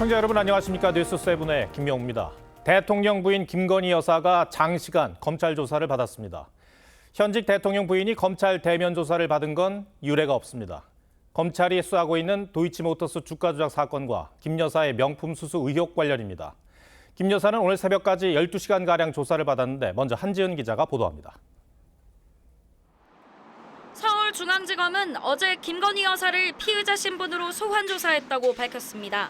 시청자 여러분 안녕하십니까. 뉴스7의 김명우입니다. 대통령 부인 김건희 여사가 장시간 검찰 조사를 받았습니다. 현직 대통령 부인이 검찰 대면 조사를 받은 건 유례가 없습니다. 검찰이 수사하고 있는 도이치모터스 주가 조작 사건과 김 여사의 명품 수수 의혹 관련입니다. 김 여사는 오늘 새벽까지 12시간가량 조사를 받았는데 먼저 한지은 기자가 보도합니다. 서울중앙지검은 어제 김건희 여사를 피의자 신분으로 소환 조사했다고 밝혔습니다.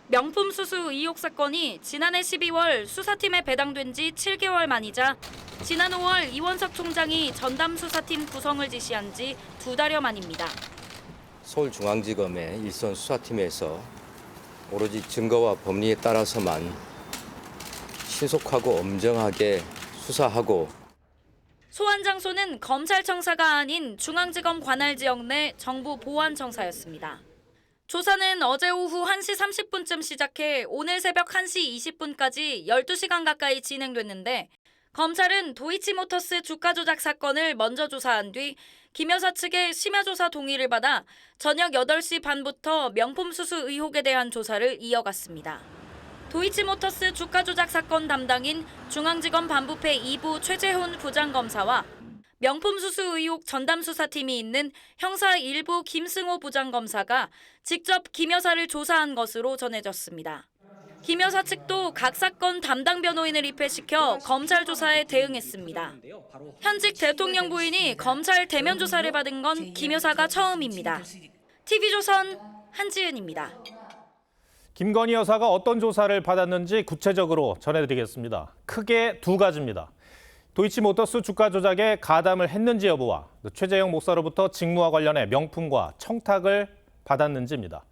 명품 수수 의혹 사건이 지난해 12월 수사팀에 배당된 지 7개월 만이자 지난 5월 이원석 총장이 전담 수사팀 구성을 지시한 지 2달여 만입니다. 서울중앙지검의 일선 수사팀에서 오로지 증거와 법리에 따라서만 신속하고 엄정하게 수사하고 소환 장소는 검찰청사가 아닌 중앙지검 관할 지역 내 정부 보안청사였습니다. 조사는 어제 오후 1시 30분쯤 시작해 오늘 새벽 1시 20분까지 12시간 가까이 진행됐는데 검찰은 도이치모터스 주가 조작 사건을 먼저 조사한 뒤 김 여사 측의 심야조사 동의를 받아 저녁 8시 반부터 명품 수수 의혹에 대한 조사를 이어갔습니다. 도이치모터스 주가 조작 사건 담당인 중앙지검 반부패 2부 최재훈 부장검사와 명품 수수 의혹 전담 수사팀이 있는 형사 1부 김승호 부장검사가 직접 김 여사를 조사한 것으로 전해졌습니다. 김 여사 측도 각 사건 담당 변호인을 입회시켜 검찰 조사에 대응했습니다. 현직 대통령 부인이 검찰 대면 조사를 받은 건 김 여사가 처음입니다. TV조선 한지은입니다. 김건희 여사가 어떤 조사를 받았는지 구체적으로 전해드리겠습니다. 크게 두 가지입니다. 도이치모터스 주가 조작에 가담을 했는지 여부와 최재형 목사로부터 직무와 관련해 명품과 청탁을 받았는지입니다.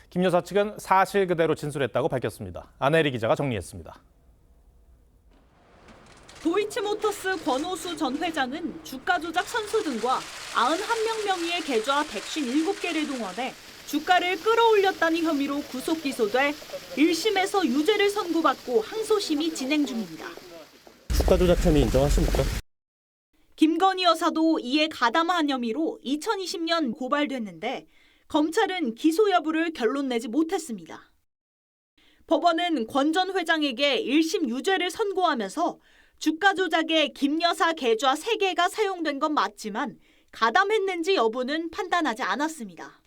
김 여사 측은 사실 그대로 진술했다고 밝혔습니다. 안혜리 기자가 정리했습니다. 도이치모터스 권오수 전 회장은 주가 조작 선수 등과 91명 명의의 계좌 157개를 동원해 주가를 끌어올렸다는 혐의로 구속 기소돼 1심에서 유죄를 선고받고 항소심이 진행 중입니다. 주가 조작 혐의 인정하십니까? 김건희 여사도 이에 가담한 혐의로 2020년 고발됐는데 검찰은 기소 여부를 결론 내지 못했습니다. 법원은 권 전 회장에게 1심 유죄를 선고하면서 주가 조작에 김 여사 계좌 3개가 사용된 건 맞지만 가담했는지 여부는 판단하지 않았습니다.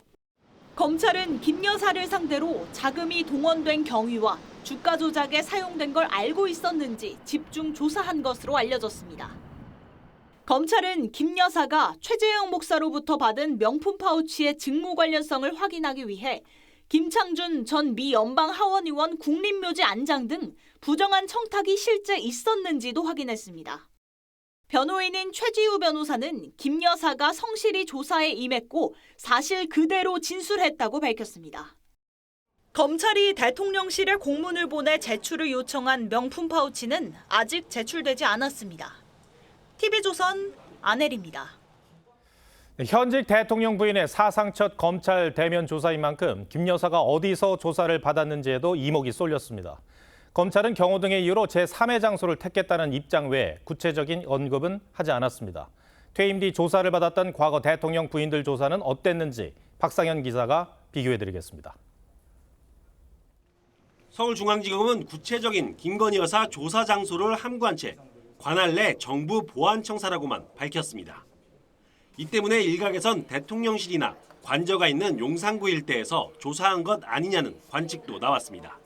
검찰은 김 여사를 상대로 자금이 동원된 경위와 주가 조작에 사용된 걸 알고 있었는지 집중 조사한 것으로 알려졌습니다. 검찰은 김 여사가 최재형 목사로부터 받은 명품 파우치의 직무 관련성을 확인하기 위해 김창준 전 미 연방하원의원 국립묘지 안장 등 부정한 청탁이 실제 있었는지도 확인했습니다. 변호인인 최지우 변호사는 김 여사가 성실히 조사에 임했고 사실 그대로 진술했다고 밝혔습니다. 검찰이 대통령실에 공문을 보내 제출을 요청한 명품 파우치는 아직 제출되지 않았습니다. TV조선 안혜리입니다. 현직 대통령 부인의 사상 첫 검찰 대면 조사인 만큼 김 여사가 어디서 조사를 받았는지에도 이목이 쏠렸습니다. 검찰은 경호 등의 이유로 제3의 장소를 택했다는 입장 외에 구체적인 언급은 하지 않았습니다. 퇴임 뒤 조사를 받았던 과거 대통령 부인들 조사는 어땠는지 박상현 기자가 비교해드리겠습니다. 서울중앙지검은 구체적인 김건희 여사 조사 장소를 함구한 채 관할 내 정부 보안청사라고만 밝혔습니다. 이 때문에 일각에선 대통령실이나 관저가 있는 용산구 일대에서 조사한 것 아니냐는 관측도 나왔습니다.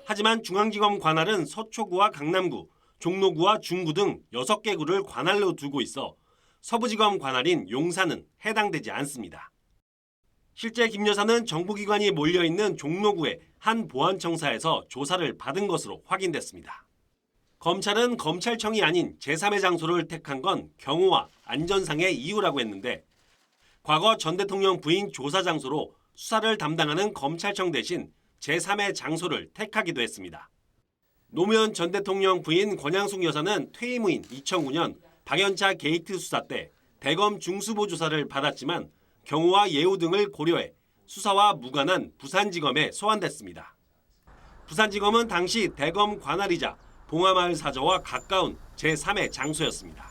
하지만 중앙지검 관할은 서초구와 강남구, 종로구와 중구 등 6개 구를 관할로 두고 있어 서부지검 관할인 용산은 해당되지 않습니다. 실제 김 여사는 정부기관이 몰려있는 종로구의 한 보안청사에서 조사를 받은 것으로 확인됐습니다. 검찰은 검찰청이 아닌 제3의 장소를 택한 건 경호와 안전상의 이유라고 했는데 과거 전 대통령 부인 조사 장소로 수사를 담당하는 검찰청 대신 제3의 장소를 택하기도 했습니다. 노무현 전 대통령 부인 권양숙 여사는 퇴임 후인 2009년 박연차 게이트 수사 때 대검 중수보 조사를 받았지만 경호와 예우 등을 고려해 수사와 무관한 부산지검에 소환됐습니다. 부산지검은 당시 대검 관할이자 봉하마을 사저와 가까운 제3의 장소였습니다.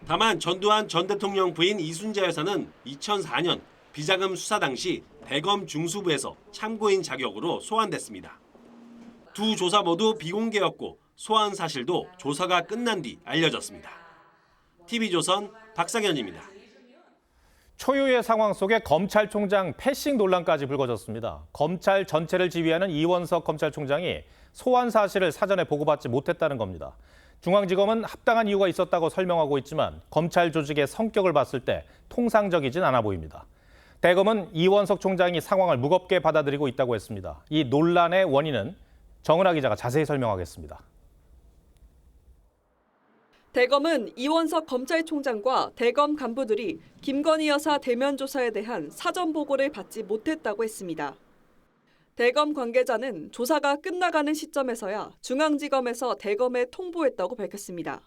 다만 전두환 전 대통령 부인 이순자 여사는 2004년 비자금 수사 당시 대검 중수부에서 참고인 자격으로 소환됐습니다. 두 조사 모두 비공개였고 소환 사실도 조사가 끝난 뒤 알려졌습니다. TV조선 박상현입니다. 초유의 상황 속에 검찰총장 패싱 논란까지 불거졌습니다. 검찰 전체를 지휘하는 이원석 검찰총장이 소환 사실을 사전에 보고받지 못했다는 겁니다. 중앙지검은 합당한 이유가 있었다고 설명하고 있지만 검찰 조직의 성격을 봤을 때 통상적이진 않아 보입니다. 대검은 이원석 총장이 상황을 무겁게 받아들이고 있다고 했습니다. 이 논란의 원인은 정은하 기자가 자세히 설명하겠습니다. 대검은 이원석 검찰총장과 대검 간부들이 김건희 여사 대면 조사에 대한 사전 보고를 받지 못했다고 했습니다. 대검 관계자는 조사가 끝나가는 시점에서야 중앙지검에서 대검에 통보했다고 밝혔습니다.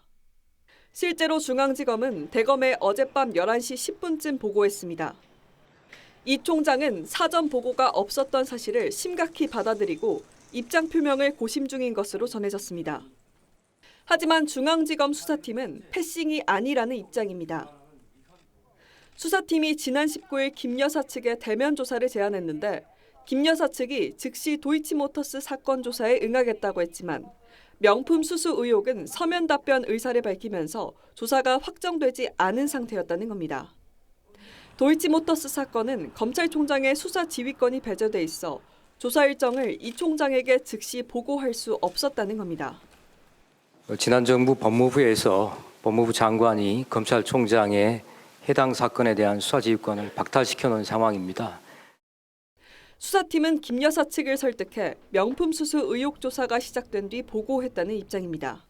실제로 중앙지검은 대검에 어젯밤 11시 10분쯤 보고했습니다. 이 총장은 사전 보고가 없었던 사실을 심각히 받아들이고 입장 표명을 고심 중인 것으로 전해졌습니다. 하지만 중앙지검 수사팀은 패싱이 아니라는 입장입니다. 수사팀이 지난 19일 김 여사 측에 대면 조사를 제안했는데 김 여사 측이 즉시 도이치모터스 사건 조사에 응하겠다고 했지만 명품 수수 의혹은 서면 답변 의사를 밝히면서 조사가 확정되지 않은 상태였다는 겁니다. 도이치모터스 사건은 검찰총장의 수사 지휘권이 배제돼 있어 조사 일정을 이 총장에게 즉시 보고할 수 없었다는 겁니다. 지난 정부 법무부에서 법무부 장관이 검찰총장의 해당 사건에 대한 수사지휘권을 박탈시켜 놓은 상황입니다. 수사팀은 김 여사 측을 설득해 명품 수수 의혹 조사가 시작된 뒤 보고했다는 입장입니다.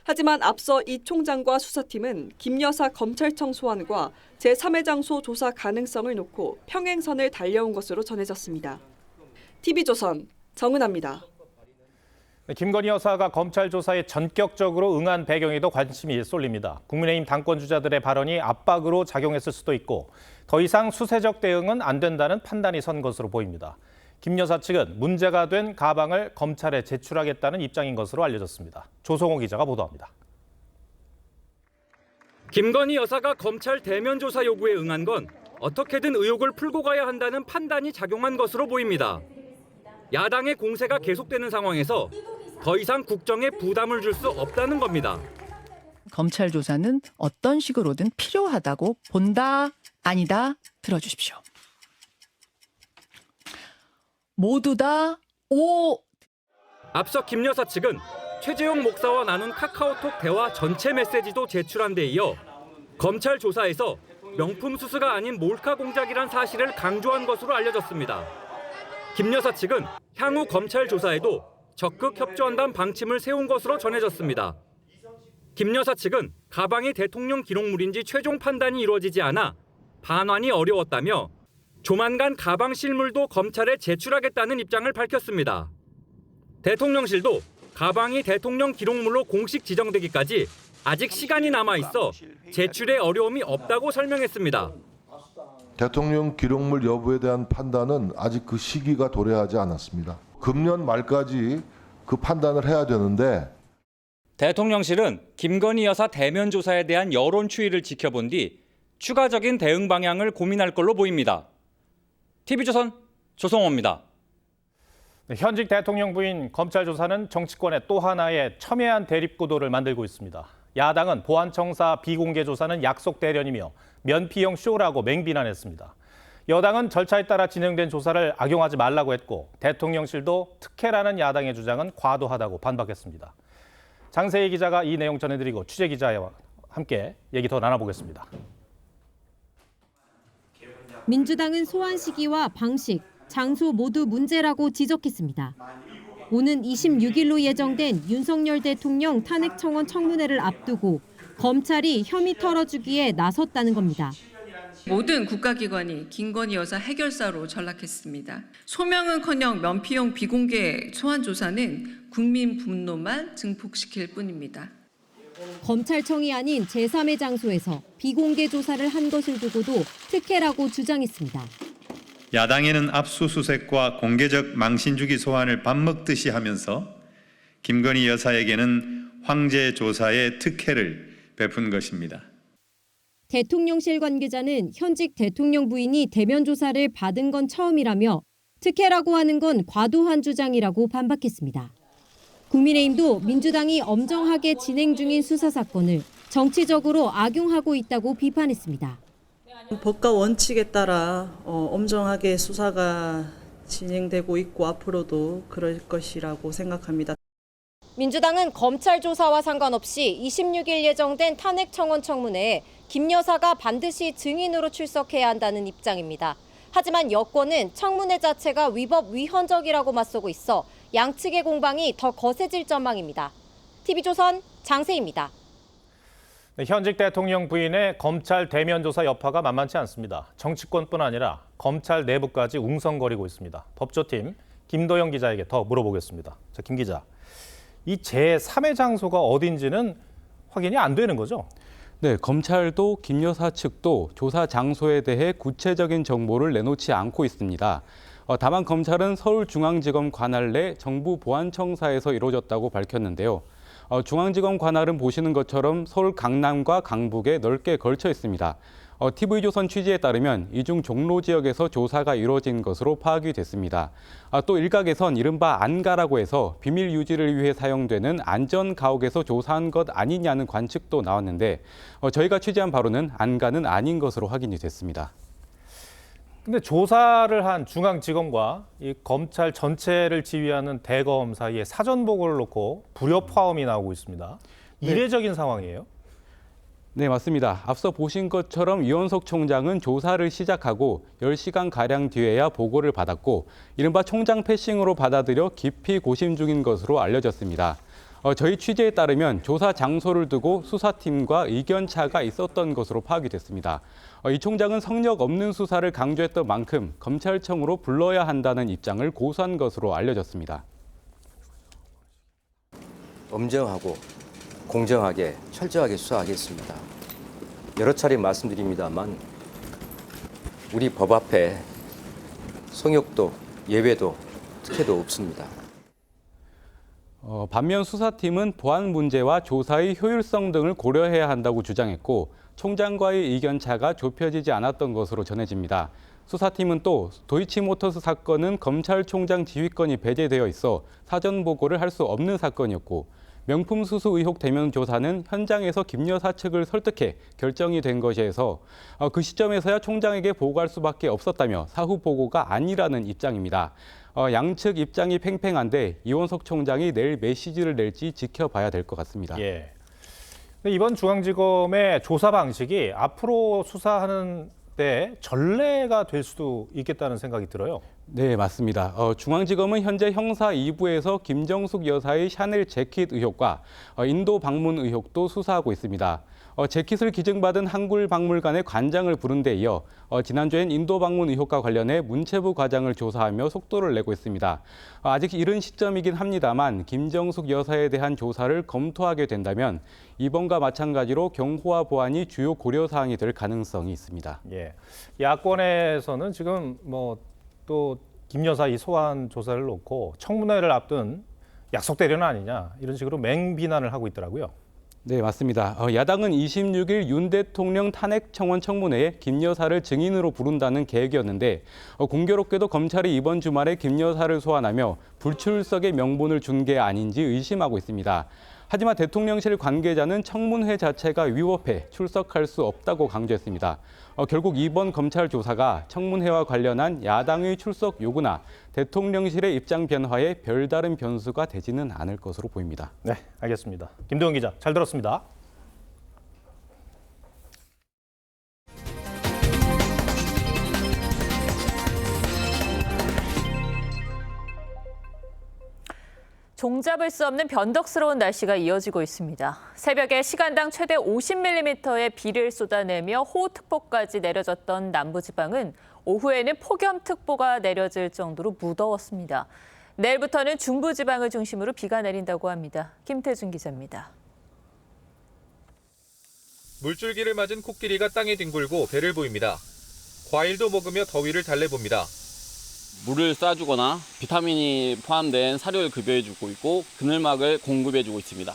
하지만 앞서 이 총장과 수사팀은 김 여사 검찰청 소환과 제3의 장소 조사 가능성을 놓고 평행선을 달려온 것으로 전해졌습니다. TV조선 정은하입니다. 김건희 여사가 검찰 조사에 전격적으로 응한 배경에도 관심이 쏠립니다. 국민의힘 당권주자들의 발언이 압박으로 작용했을 수도 있고 더 이상 수세적 대응은 안 된다는 판단이 선 것으로 보입니다. 김 여사 측은 문제가 된 가방을 검찰에 제출하겠다는 입장인 것으로 알려졌습니다. 조성호 기자가 보도합니다. 김건희 여사가 검찰 대면 조사 요구에 응한 건 어떻게든 의혹을 풀고 가야 한다는 판단이 작용한 것으로 보입니다. 야당의 공세가 계속되는 상황에서 더 이상 국정에 부담을 줄 수 없다는 겁니다. 검찰 조사는 어떤 식으로든 필요하다고 본다, 아니다 들어주십시오. 모두 다 오. 앞서 김 여사 측은 최재형 목사와 나눈 카카오톡 대화 전체 메시지도 제출한 데 이어 검찰 조사에서 명품 수수가 아닌 몰카 공작이란 사실을 강조한 것으로 알려졌습니다. 김 여사 측은 향후 검찰 조사에도 적극 협조한다는 방침을 세운 것으로 전해졌습니다. 김 여사 측은 가방이 대통령 기록물인지 최종 판단이 이루어지지 않아 반환이 어려웠다며 조만간 가방 실물도 검찰에 제출하겠다는 입장을 밝혔습니다. 대통령실도 가방이 대통령 기록물로 공식 지정되기까지 아직 시간이 남아 있어 제출에 어려움이 없다고 설명했습니다. 대통령 기록물 여부에 대한 판단은 아직 그 시기가 도래하지 않았습니다. 금년 말까지 그 판단을 해야 되는데 대통령실은 김건희 여사 대면 조사에 대한 여론 추이를 지켜본 뒤 추가적인 대응 방향을 고민할 걸로 보입니다. TV조선 조성호입니다. 현직 대통령 부인 검찰 조사는 정치권의 또 하나의 첨예한 대립구도를 만들고 있습니다. 야당은 보안청사 비공개 조사는 약속 대련이며 면피형 쇼라고 맹비난했습니다. 여당은 절차에 따라 진행된 조사를 악용하지 말라고 했고 대통령실도 특혜라는 야당의 주장은 과도하다고 반박했습니다. 장세희 기자가 이 내용 전해드리고 취재 기자와 함께 얘기 더 나눠보겠습니다. 민주당은 소환 시기와 방식, 장소 모두 문제라고 지적했습니다. 오는 26일로 예정된 윤석열 대통령 탄핵 청원 청문회를 앞두고 검찰이 혐의 털어주기에 나섰다는 겁니다. 모든 국가기관이 김건희 여사 해결사로 전락했습니다. 소명은커녕 면피용 비공개 소환 조사는 국민 분노만 증폭시킬 뿐입니다. 검찰청이 아닌 제3의 장소에서 비공개 조사를 한 것을 두고도 특혜라고 주장했습니다. 야당에는 압수수색과 공개적 망신주기 소환을 밥 먹듯이 하면서 김건희 여사에게는 황제 조사의 특혜를 베푼 것입니다. 대통령실 관계자는 현직 대통령 부인이 대면 조사를 받은 건 처음이라며 특혜라고 하는 건 과도한 주장이라고 반박했습니다. 국민의힘도 민주당이 엄정하게 진행 중인 수사 사건을 정치적으로 악용하고 있다고 비판했습니다. 법과 원칙에 따라 엄정하게 수사가 진행되고 있고 앞으로도 그럴 것이라고 생각합니다. 민주당은 검찰 조사와 상관없이 26일 예정된 탄핵 청원 청문회에 김 여사가 반드시 증인으로 출석해야 한다는 입장입니다. 하지만 여권은 청문회 자체가 위법 위헌적이라고 맞서고 있어 양측의 공방이 더 거세질 전망입니다. TV조선 장세희입니다. 네, 현직 대통령 부인의 검찰 대면 조사 여파가 만만치 않습니다. 정치권뿐 아니라 검찰 내부까지 웅성거리고 있습니다. 법조팀 김도영 기자에게 더 물어보겠습니다. 자, 김 기자, 이 제3의 장소가 어딘지는 확인이 안 되는 거죠? 네, 검찰도 김 여사 측도 조사 장소에 대해 구체적인 정보를 내놓지 않고 있습니다. 다만 검찰은 서울중앙지검 관할 내 정부보안청사에서 이루어졌다고 밝혔는데요. 중앙지검 관할은 보시는 것처럼 서울 강남과 강북에 넓게 걸쳐 있습니다. TV조선 취재에 따르면 이중 종로 지역에서 조사가 이루어진 것으로 파악이 됐습니다. 또 일각에선 이른바 안가라고 해서 비밀 유지를 위해 사용되는 안전가옥에서 조사한 것 아니냐는 관측도 나왔는데 저희가 취재한 바로는 안가는 아닌 것으로 확인이 됐습니다. 근데 조사를 한 중앙지검과 이 검찰 전체를 지휘하는 대검 사이에 사전 보고를 놓고 불협화음이 나오고 있습니다. 이례적인 상황이에요? 네, 맞습니다. 앞서 보신 것처럼 이원석 총장은 조사를 시작하고 10시간가량 뒤에야 보고를 받았고 이른바 총장 패싱으로 받아들여 깊이 고심 중인 것으로 알려졌습니다. 저희 취재에 따르면 조사 장소를 두고 수사팀과 의견차가 있었던 것으로 파악이 됐습니다. 이 총장은 성역 없는 수사를 강조했던 만큼 검찰청으로 불러야 한다는 입장을 고수한 것으로 알려졌습니다. 엄정하고 공정하게 철저하게 수사하겠습니다. 여러 차례 말씀드립니다만 우리 법 앞에 성역도 예외도 특혜도 없습니다. 반면 수사팀은 보안 문제와 조사의 효율성 등을 고려해야 한다고 주장했고 총장과의 의견차가 좁혀지지 않았던 것으로 전해집니다. 수사팀은 또 도이치모터스 사건은 검찰총장 지휘권이 배제되어 있어 사전 보고를 할 수 없는 사건이었고 명품 수수 의혹 대면 조사는 현장에서 김 여사 측을 설득해 결정이 된 것이어서 그 시점에서야 총장에게 보고할 수밖에 없었다며 사후 보고가 아니라는 입장입니다. 양측 입장이 팽팽한데 이원석 총장이 내일 메시지를 낼지 지켜봐야 될 것 같습니다. 예. 이번 중앙지검의 조사 방식이 앞으로 수사하는 때 전례가 될 수도 있겠다는 생각이 들어요. 네, 맞습니다. 중앙지검은 현재 형사 2부에서 김정숙 여사의 샤넬 재킷 의혹과 인도 방문 의혹도 수사하고 있습니다. 재킷을 기증받은 한국박물관의 관장을 부른 데 이어 지난주엔 인도 방문 의혹과 관련해 문체부 과장을 조사하며 속도를 내고 있습니다. 아직 이른 시점이긴 합니다만 김정숙 여사에 대한 조사를 검토하게 된다면 이번과 마찬가지로 경호와 보안이 주요 고려사항이 될 가능성이 있습니다. 예, 야권에서는 지금 또 김 여사 이 소환 조사를 놓고 청문회를 앞둔 약속 대련 아니냐 이런 식으로 맹비난을 하고 있더라고요. 네, 맞습니다. 야당은 26일 윤 대통령 탄핵 청원 청문회에 김 여사를 증인으로 부른다는 계획이었는데 공교롭게도 검찰이 이번 주말에 김 여사를 소환하며 불출석의 명분을 준 게 아닌지 의심하고 있습니다. 하지만 대통령실 관계자는 청문회 자체가 위법해 출석할 수 없다고 강조했습니다. 결국 이번 검찰 조사가 청문회와 관련한 야당의 출석 요구나 대통령실의 입장 변화에 별다른 변수가 되지는 않을 것으로 보입니다. 네, 알겠습니다. 김도영 기자, 잘 들었습니다. 종잡을 수 없는 변덕스러운 날씨가 이어지고 있습니다. 새벽에 시간당 최대 50mm의 비를 쏟아내며 호우특보까지 내려졌던 남부지방은 오후에는 폭염특보가 내려질 정도로 무더웠습니다. 내일부터는 중부지방을 중심으로 비가 내린다고 합니다. 김태준 기자입니다. 물줄기를 맞은 코끼리가 땅에 뒹굴고 배를 보입니다. 과일도 먹으며 더위를 달래봅니다. 물을 쏴주거나 비타민이 포함된 사료를 급여해주고 있고 그늘막을 공급해주고 있습니다.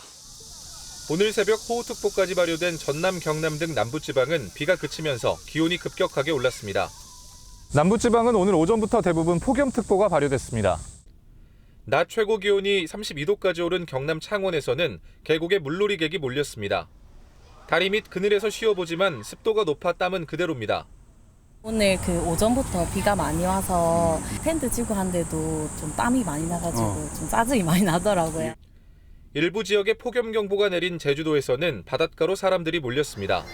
오늘 새벽 호우특보까지 발효된 전남, 경남 등 남부지방은 비가 그치면서 기온이 급격하게 올랐습니다. 남부지방은 오늘 오전부터 대부분 폭염특보가 발효됐습니다. 낮 최고 기온이 32도까지 오른 경남 창원에서는 계곡에 물놀이객이 몰렸습니다. 다리 밑 그늘에서 쉬어보지만 습도가 높아 땀은 그대로입니다. 오늘 오전부터 비가 많이 와서 텐트 치고 한데도 좀 땀이 많이 나가지고 좀 짜증이 많이 나더라고요. 일부 지역에 폭염경보가 내린 제주도에서는 바닷가로 사람들이 몰렸습니다.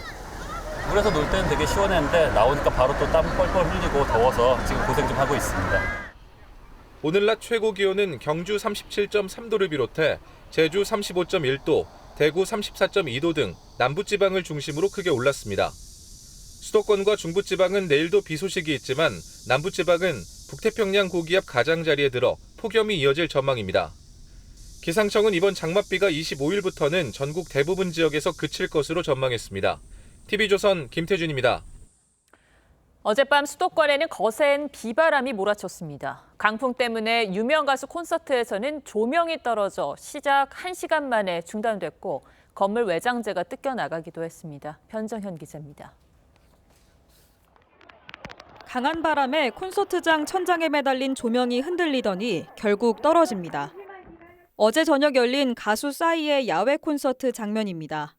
물에서 놀 때는 되게 시원했는데 나오니까 바로 또 땀 뻘뻘 흘리고 더워서 지금 고생 좀 하고 있습니다. 오늘 낮 최고 기온은 경주 37.3도를 비롯해 제주 35.1도, 대구 34.2도 등 남부지방을 중심으로 크게 올랐습니다. 수도권과 중부지방은 내일도 비 소식이 있지만 남부지방은 북태평양 고기압 가장자리에 들어 폭염이 이어질 전망입니다. 기상청은 이번 장맛비가 25일부터는 전국 대부분 지역에서 그칠 것으로 전망했습니다. TV조선 김태준입니다. 어젯밤 수도권에는 거센 비바람이 몰아쳤습니다. 강풍 때문에 유명 가수 콘서트에서는 조명이 떨어져 시작 1시간 만에 중단됐고 건물 외장재가 뜯겨나가기도 했습니다. 변정현 기자입니다. 강한 바람에 콘서트장 천장에 매달린 조명이 흔들리더니 결국 떨어집니다. 어제 저녁 열린 가수 싸이의 야외 콘서트 장면입니다.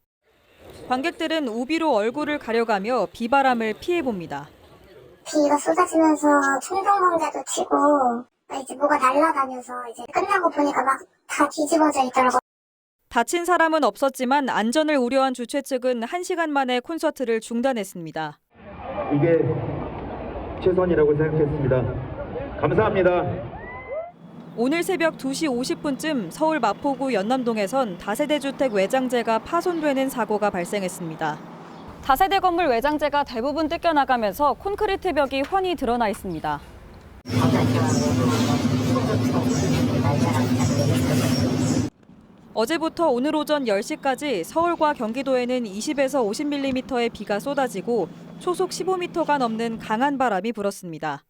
관객들은 우비로 얼굴을 가려가며 비바람을 피해봅니다. 비가 쏟아지면서 충동범죄도 치고 이제 뭐가 날아다녀서 이제 끝나고 보니까 막 다 뒤집어져 있더라고요. 다친 사람은 없었지만 안전을 우려한 주최 측은 1시간 만에 콘서트를 중단했습니다. 이게 최선이라고 생각했습니다. 감사합니다. 오늘 새벽 2시 50분쯤 서울 마포구 연남동에선 다세대 주택 외장재가 파손되는 사고가 발생했습니다. 다세대 건물 외장재가 대부분 뜯겨나가면서 콘크리트 벽이 훤히 드러나 있습니다. 어제부터 오늘 오전 10시까지 서울과 경기도에는 20에서 50mm의 비가 쏟아지고 초속 15m가 넘는 강한 바람이 불었습니다.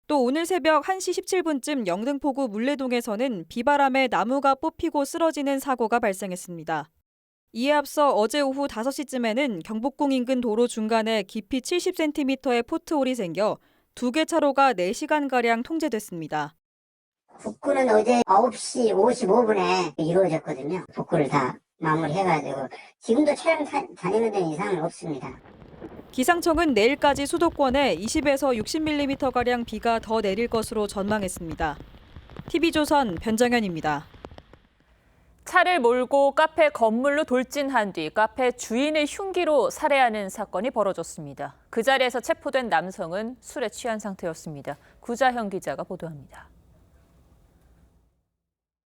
또 오늘 새벽 1시 17분쯤 영등포구 물레동에서는 비바람에 나무가 뽑히고 쓰러지는 사고가 발생했습니다. 이에 앞서 어제 오후 5시쯤에는 경복궁 인근 도로 중간에 깊이 70cm의 포트홀이 생겨 2개 차로가 4시간가량 통제됐습니다. 복구는 어제 9시 55분에 이루어졌거든요. 복구를 다 마무리해가지고 지금도 차량 다니는 데는 이상은 없습니다. 기상청은 내일까지 수도권에 20에서 60mm가량 비가 더 내릴 것으로 전망했습니다. TV조선 변정현입니다. 차를 몰고 카페 건물로 돌진한 뒤 카페 주인을 흉기로 살해하는 사건이 벌어졌습니다. 그 자리에서 체포된 남성은 술에 취한 상태였습니다. 구자형 기자가 보도합니다.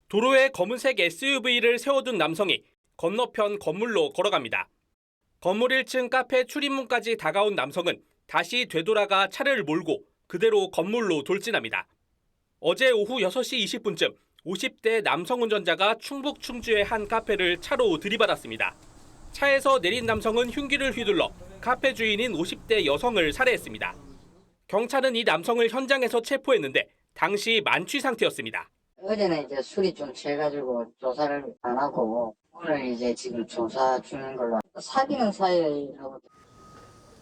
도로에 검은색 SUV를 세워둔 남성이 건너편 건물로 걸어갑니다. 건물 1층 카페 출입문까지 다가온 남성은 다시 되돌아가 차를 몰고 그대로 건물로 돌진합니다. 어제 오후 6시 20분쯤 50대 남성 운전자가 충북 충주의 한 카페를 차로 들이받았습니다. 차에서 내린 남성은 흉기를 휘둘러 카페 주인인 50대 여성을 살해했습니다. 경찰은 이 남성을 현장에서 체포했는데 당시 만취 상태였습니다. 어제는 이제 술이 좀 취해가지고 조사를 안 하고 오늘 이제 지금 조사 중인 걸로 사귀는 사이라고.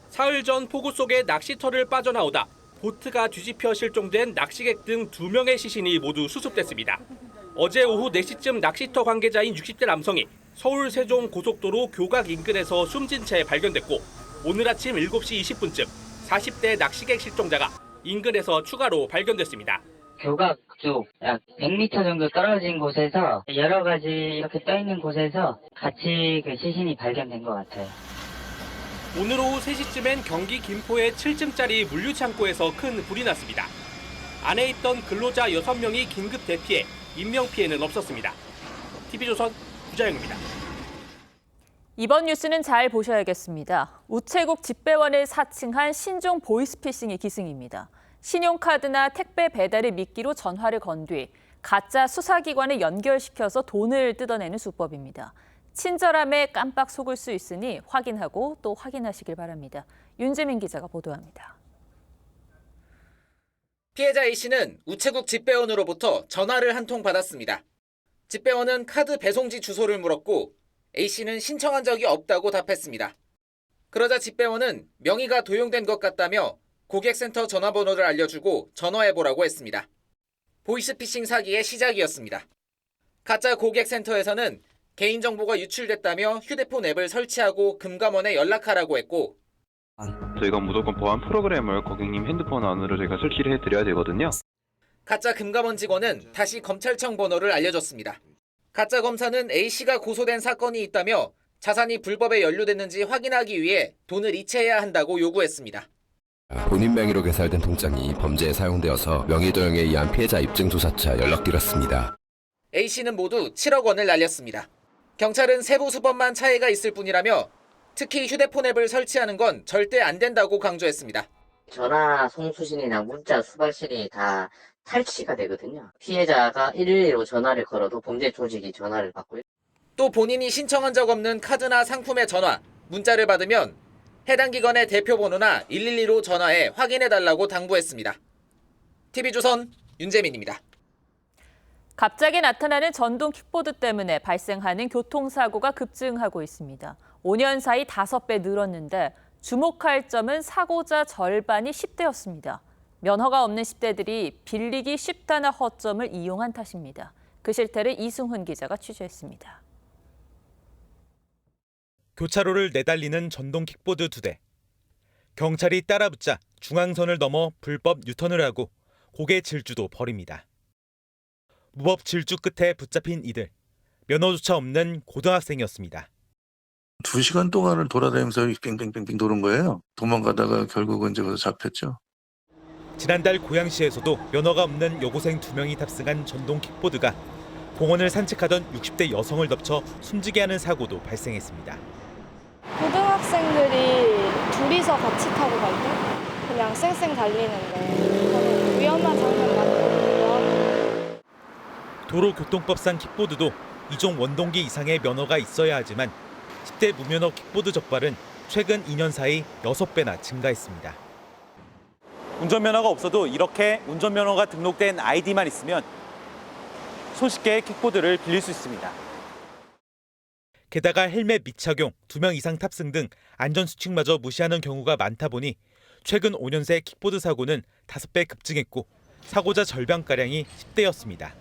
사흘 전 폭우 속에 낚시터를 빠져나오다 보트가 뒤집혀 실종된 낚시객 등 2명의 시신이 모두 수습됐습니다. 어제 오후 4시쯤 낚시터 관계자인 60대 남성이 서울 세종 고속도로 교각 인근에서 숨진 채 발견됐고 오늘 아침 7시 20분쯤 40대 낚시객 실종자가 인근에서 추가로 발견됐습니다. 교각 쪽 약 100m 정도 떨어진 곳에서 여러 가지 이렇게 떠 있는 곳에서 같이 그 시신이 발견된 것 같아요. 오늘 오후 3시쯤엔 경기 김포의 7층짜리 물류창고에서 큰 불이 났습니다. 안에 있던 근로자 6명이 긴급 대피해 인명피해는 없었습니다. TV조선 구자영입니다. 이번 뉴스는 잘 보셔야겠습니다. 우체국 집배원을 사칭한 신종 보이스피싱이 기승입니다. 신용카드나 택배 배달을 미끼로 전화를 건 뒤 가짜 수사기관에 연결시켜서 돈을 뜯어내는 수법입니다. 친절함에 깜빡 속을 수 있으니 확인하고 또 확인하시길 바랍니다. 윤재민 기자가 보도합니다. 피해자 A씨는 우체국 집배원으로부터 전화를 한 통 받았습니다. 집배원은 카드 배송지 주소를 물었고 A씨는 신청한 적이 없다고 답했습니다. 그러자 집배원은 명의가 도용된 것 같다며 고객센터 전화번호를 알려주고 전화해보라고 했습니다. 보이스피싱 사기의 시작이었습니다. 가짜 고객센터에서는 개인정보가 유출됐다며 휴대폰 앱을 설치하고 금감원에 연락하라고 했고, 저희가 무조건 보안 프로그램을 고객님 핸드폰 안으로 저희가 설치를 해드려야 되거든요. 가짜 금감원 직원은 다시 검찰청 번호를 알려줬습니다. 가짜 검사는 A씨가 고소된 사건이 있다며 자산이 불법에 연루됐는지 확인하기 위해 돈을 이체해야 한다고 요구했습니다. 본인 명의로 개설된 통장이 범죄에 사용되어서 명의도용에 의한 피해자 입증조사차 연락드렸습니다. A씨는 모두 7억 원을 날렸습니다. 경찰은 세부 수법만 차이가 있을 뿐이라며 특히 휴대폰 앱을 설치하는 건 절대 안 된다고 강조했습니다. 전화 송수신이나 문자 수발신이 다 탈취가 되거든요. 피해자가 112로 전화를 걸어도 범죄 조직이 전화를 받고요. 또 본인이 신청한 적 없는 카드나 상품의 전화, 문자를 받으면 해당 기관의 대표번호나 112로 전화해 확인해달라고 당부했습니다. TV조선 윤재민입니다. 갑자기 나타나는 전동 킥보드 때문에 발생하는 교통사고가 급증하고 있습니다. 5년 사이 5배 늘었는데 주목할 점은 사고자 절반이 10대였습니다. 면허가 없는 10대들이 빌리기 쉽다는 허점을 이용한 탓입니다. 그 실태를 이승훈 기자가 취재했습니다. 교차로를 내달리는 전동 킥보드 2대. 경찰이 따라붙자 중앙선을 넘어 불법 유턴을 하고 고개 질주도 벌입니다. 무법 질주 끝에 붙잡힌 이들. 면허조차 없는 고등학생이었습니다. 2시간 동안을 돌아다니면서 빙빙빙빙 도는 거예요. 도망가다가 결국은 이제 잡혔죠. 지난달 고양시에서도 면허가 없는 여고생 2명이 탑승한 전동 킥보드가 공원을 산책하던 60대 여성을 덮쳐 숨지게 하는 사고도 발생했습니다. 고등학생들이 둘이서 같이 타고 갈 때 그냥 쌩쌩 달리는데 위험한 장면 많거든요. 도로교통법상 킥보드도 2종 원동기 이상의 면허가 있어야 하지만 10대 무면허 킥보드 적발은 최근 2년 사이 6배나 증가했습니다. 운전면허가 없어도 이렇게 운전면허가 등록된 아이디만 있으면 손쉽게 킥보드를 빌릴 수 있습니다. 게다가 헬멧 미착용, 2명 이상 탑승 등 안전수칙마저 무시하는 경우가 많다 보니 최근 5년 새 킥보드 사고는 5배 급증했고 사고자 절반가량이 10대였습니다.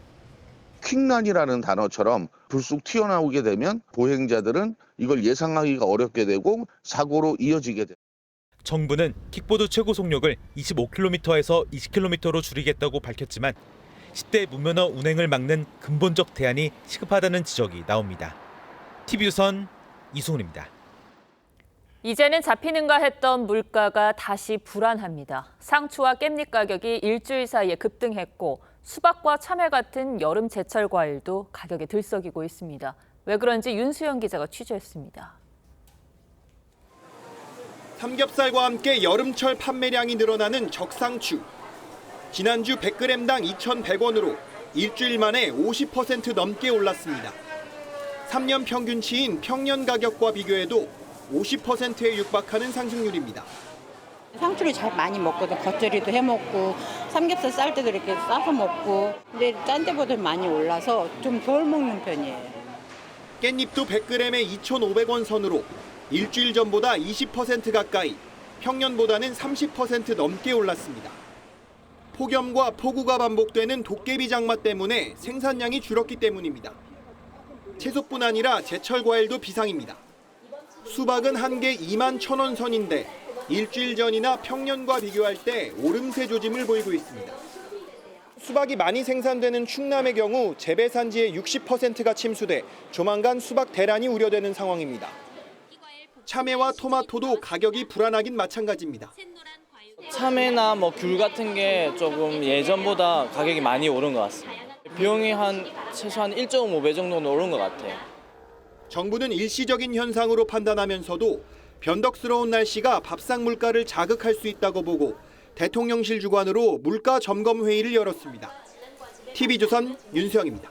퀵런이라는 단어처럼 불쑥 튀어나오게 되면 보행자들은 이걸 예상하기가 어렵게 되고 사고로 이어지게 됩니다. 정부는 킥보드 최고 속력을 25km에서 20km로 줄이겠다고 밝혔지만 10대 무면허 운행을 막는 근본적 대안이 시급하다는 지적이 나옵니다. TV조선 이승훈입니다. 이제는 잡히는가 했던 물가가 다시 불안합니다. 상추와 깻잎 가격이 일주일 사이에 급등했고 수박과 참외 같은 여름 제철 과일도 가격이 들썩이고 있습니다. 왜 그런지 윤수영 기자가 취재했습니다. 삼겹살과 함께 여름철 판매량이 늘어나는 적상추. 지난주 100g당 2,100원으로 일주일 만에 50% 넘게 올랐습니다. 3년 평균치인 평년 가격과 비교해도 50%에 육박하는 상승률입니다. 상추를 잘 많이 먹거든. 겉절이도 해먹고 삼겹살 쌀 때도 이렇게 싸서 먹고. 근데 딴 데보다 많이 올라서 좀 덜 먹는 편이에요. 깻잎도 100g에 2,500원 선으로 일주일 전보다 20% 가까이, 평년보다는 30% 넘게 올랐습니다. 폭염과 폭우가 반복되는 도깨비 장마 때문에 생산량이 줄었기 때문입니다. 채소뿐 아니라 제철 과일도 비상입니다. 수박은 한 개 21,000원 선인데 일주일 전이나 평년과 비교할 때 오름세 조짐을 보이고 있습니다. 수박이 많이 생산되는 충남의 경우 재배 산지의 60%가 침수돼 조만간 수박 대란이 우려되는 상황입니다. 참외와 토마토도 가격이 불안하긴 마찬가지입니다. 참외나 귤 같은 게 조금 예전보다 가격이 많이 오른 것 같습니다. 비용이 최소한 1.5배 정도는 오른 것 같아요. 정부는 일시적인 현상으로 판단하면서도 변덕스러운 날씨가 밥상 물가를 자극할 수 있다고 보고 대통령실 주관으로 물가 점검 회의를 열었습니다. TV조선 윤수영입니다.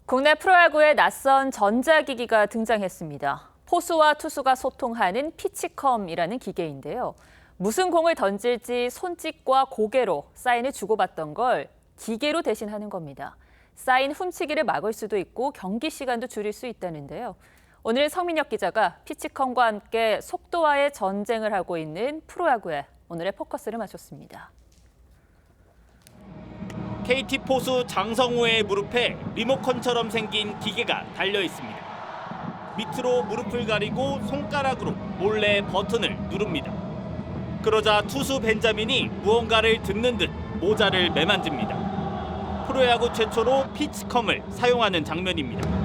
국내 프로야구에 낯선 전자기기가 등장했습니다. 포수와 투수가 소통하는 피치컴이라는 기계인데요. 무슨 공을 던질지 손짓과 고개로 사인을 주고받던 걸 기계로 대신하는 겁니다. 쌓인 훔치기를 막을 수도 있고 경기 시간도 줄일 수 있다는데요. 오늘 성민혁 기자가 피치컴과 함께 속도와의 전쟁을 하고 있는 프로야구에 오늘의 포커스를 맞췄습니다. KT 포수 장성우의 무릎에 리모컨처럼 생긴 기계가 달려 있습니다. 밑으로 무릎을 가리고 손가락으로 몰래 버튼을 누릅니다. 그러자 투수 벤자민이 무언가를 듣는 듯 모자를 매만집니다. 프로야구 최초로 피치컴을 사용하는 장면입니다.